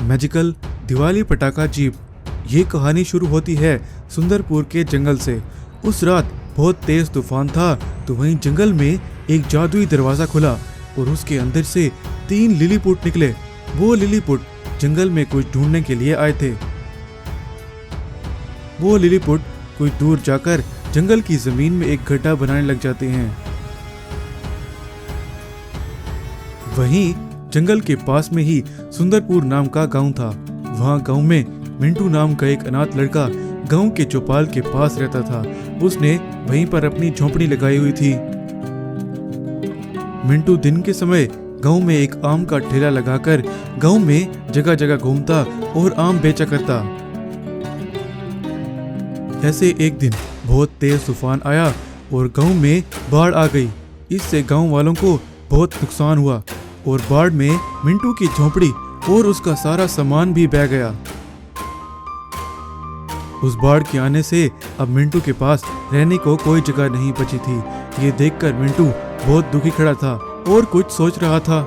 Magical Diwali पटाखा jeep. ये कहानी शुरू होती है सुंदरपुर के जंगल से। उस रात बहुत तेज तूफान था, तो वहीं जंगल में एक जादुई दरवाजा खुला और उसके अंदर से 3 लिलीपुट निकले। वो लिलीपुट जंगल में कुछ ढूंढने के लिए आए थे। वो लिलीपुट कुछ दूर जाकर जंगल की जमीन में एक गड्ढा बनाने लग जाते हैं। वहीं जंगल के पास में ही सुंदरपुर नाम का गांव था। वहां गांव में मिंटू नाम का एक अनाथ लड़का गांव के चौपाल के पास रहता था। उसने वहीं पर अपनी झोंपड़ी लगाई हुई थी। मिंटू दिन के समय गांव में एक आम का ठेला लगाकर गांव में जगह जगह घूमता और आम बेचा करता। ऐसे एक दिन बहुत तेज तूफान आया और गांव में बाढ़ आ गई। इससे गांव वालों को बहुत नुकसान हुआ और बाढ़ में मिंटू की झोंपड़ी और उसका सारा सामान भी बह गया। उस बाढ़ के आने से अब मिंटू के पास रहने को कोई जगह नहीं बची थी। ये देखकर मिंटू बहुत दुखी खड़ा था और कुछ सोच रहा था।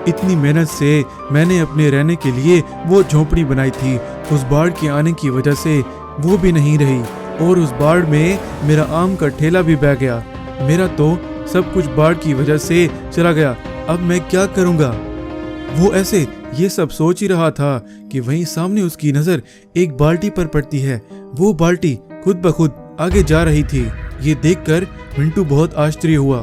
इतनी मेहनत से मैंने अपने रहने के लिए वो झोंपड़ी बनाई थी, उस बाढ़ के आने की वजह से वो भी नहीं रही और उस बाढ़ में मेरा आम का ठेला भी बह गया। मेरा तो सब कुछ बाढ़ की वजह से चला गया। अब मैं क्या करूंगा? वो ऐसे ये सब सोच ही रहा था कि वहीं सामने उसकी नजर एक बाल्टी पर पड़ती है। वो बाल्टी खुद ब खुद आगे जा रही थी। ये देखकर मिंटू बहुत आश्चर्य हुआ।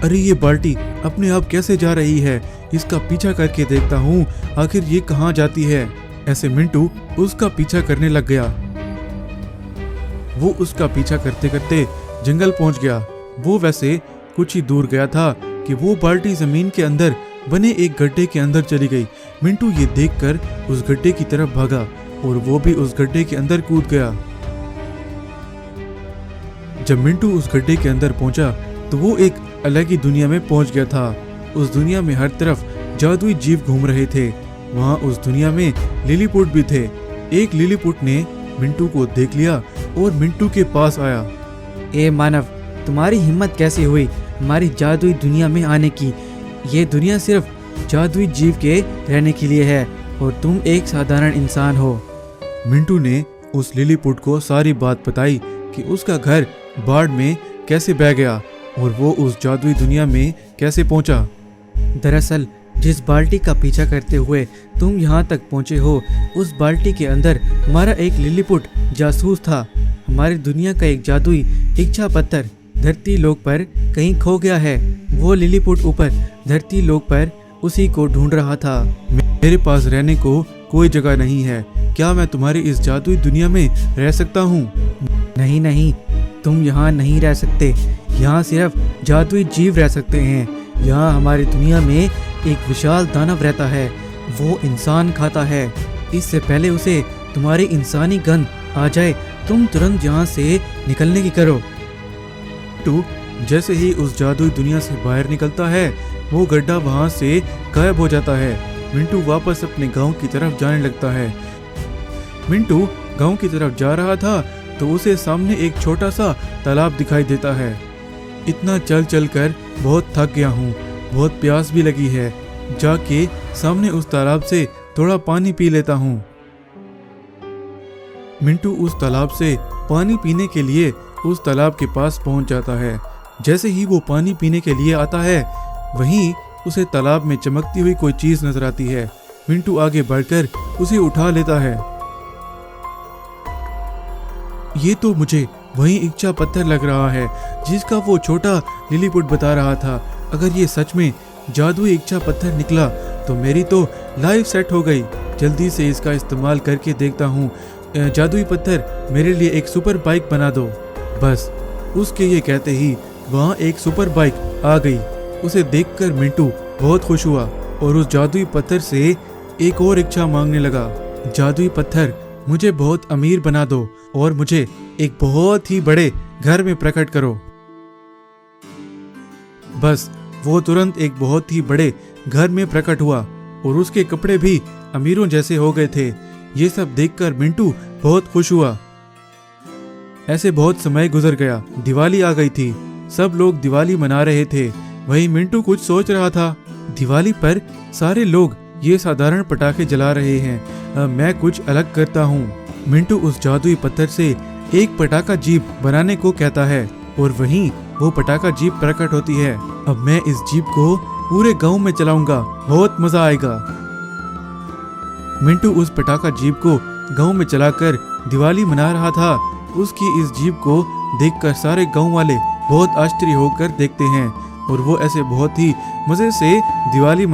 अरे ये बाल्टी अपने आप कैसे जा रही है? इसका पीछा करके देखता हूँ, आखिर ये कहाँ जाती है। ऐसे मिंटू उसका पीछा करने लग गया। वो उसका पीछा करते करते जंगल पहुंच गया। वो वैसे कुछ ही दूर गया था कि वो बाल्टी जमीन के अंदर बने एक गड्ढे के अंदर चली गई। मिंटू ये देखकर उस गड्ढे की तरफ भागा और वो भी उस गड्ढे के अंदर कूद गया। जब मिंटू उस गड्ढे के अंदर पहुंचा तो वो एक अलग ही दुनिया में पहुंच गया था। उस दुनिया में हर तरफ जादुई जीव घूम रहे थे। वहां उस दुनिया में लिलीपुट भी थे। एक लिलीपुट ने मिंटू को देख लिया और मिंटू के पास आया। ए मानव, तुम्हारी हिम्मत कैसे हुई हमारी जादुई दुनिया में आने की? ये दुनिया सिर्फ जादुई जीव के रहने के लिए है और तुम एक साधारण इंसान हो। मिंटू ने उस लिलीपुट को सारी बात बताई कि उसका घर बाढ़ में कैसे बह गया और वो उस जादुई दुनिया में कैसे पहुंचा। दरअसल जिस बाल्टी का पीछा करते हुए तुम यहाँ तक पहुँचे हो, उस बाल्टी के अंदर हमारा एक लिलीपुट जासूस था। हमारी दुनिया का एक जादुई इच्छा पत्थर धरती लोक पर कहीं खो गया है। वो लिलीपुट ऊपर धरती लोक पर उसी को ढूंढ रहा था। मेरे पास रहने को कोई जगह नहीं है। क्या मैं तुम्हारी इस जादुई दुनिया में रह सकता हूँ? नहीं नहीं, तुम यहाँ नहीं रह सकते। यहाँ सिर्फ जादुई जीव रह सकते हैं। यहाँ हमारी दुनिया में एक विशाल दानव रहता है। वो इंसान खाता है। इससे पहले उसे तुम्हारी इंसानी गंध आ जाए, तुम तुरंत यहाँ से निकलने की करो। मिंटू जैसे ही उस जादुई दुनिया से बाहर निकलता है, वो गड्ढा वहां से गायब हो जाता है। मिंटू वापस अपने गांव की तरफ जाने लगता है। मिंटू गांव की तरफ जा रहा था तो उसे सामने एक छोटा सा तालाब दिखाई देता है। इतना चल चल कर बहुत थक गया हूँ, बहुत प्यास भी लगी है। जाके सामने उस तालाब से थोड़ा पानी पी लेता हूँ। मिंटू उस तालाब से पानी पीने के लिए उस तालाब के पास पहुंच जाता है। जैसे ही वो पानी पीने के लिए आता है, वहीं उसे तालाब में चमकती हुई कोई चीज नजर आती है। मिंटू आगे बढ़कर उसे उठा लेता है। ये तो मुझे वही इच्छा पत्थर लग रहा है जिसका वो छोटा लिलीपुट बता रहा था। अगर ये सच में जादुई इच्छा पत्थर निकला तो मेरी तो लाइफ सेट हो गई। जल्दी से इसका इस्तेमाल करके देखता हूँ। जादुई पत्थर मेरे लिए एक सुपर बाइक बना दो। बस उसके ये कहते ही वहाँ एक सुपर बाइक आ गई। उसे देखकर मिंटू बहुत खुश हुआ और उस जादुई पत्थर से एक और इच्छा मांगने लगा। जादुई पत्थर, मुझे बहुत अमीर बना दो और मुझे एक बहुत ही बड़े घर में प्रकट करो। बस वो तुरंत एक बहुत ही बड़े घर में प्रकट हुआ और उसके कपड़े भी अमीरों जैसे हो गए थे। ये सब देखकर मिंटू बहुत खुश हुआ। ऐसे बहुत समय गुजर गया। दिवाली आ गई थी। सब लोग दिवाली मना रहे थे। वहीं मिंटू कुछ सोच रहा था। दिवाली पर सारे लोग ये साधारण पटाखे जला रहे हैं, मैं कुछ अलग करता हूँ। मिंटू उस जादुई पत्थर से एक पटाखा जीप बनाने को कहता है और वहीं वो पटाखा जीप प्रकट होती है। अब मैं इस जीप को पूरे गांव में चलाऊंगा, बहुत मजा आएगा। मिंटू उस पटाखा जीप को गांव में चलाकर दिवाली मना रहा था। उसकी इस जीप को देखकर सारे गांव वाले बहुत आश्चर्य होकर देखते हैं और वो ऐसे बहुत ही मजे से दिवाली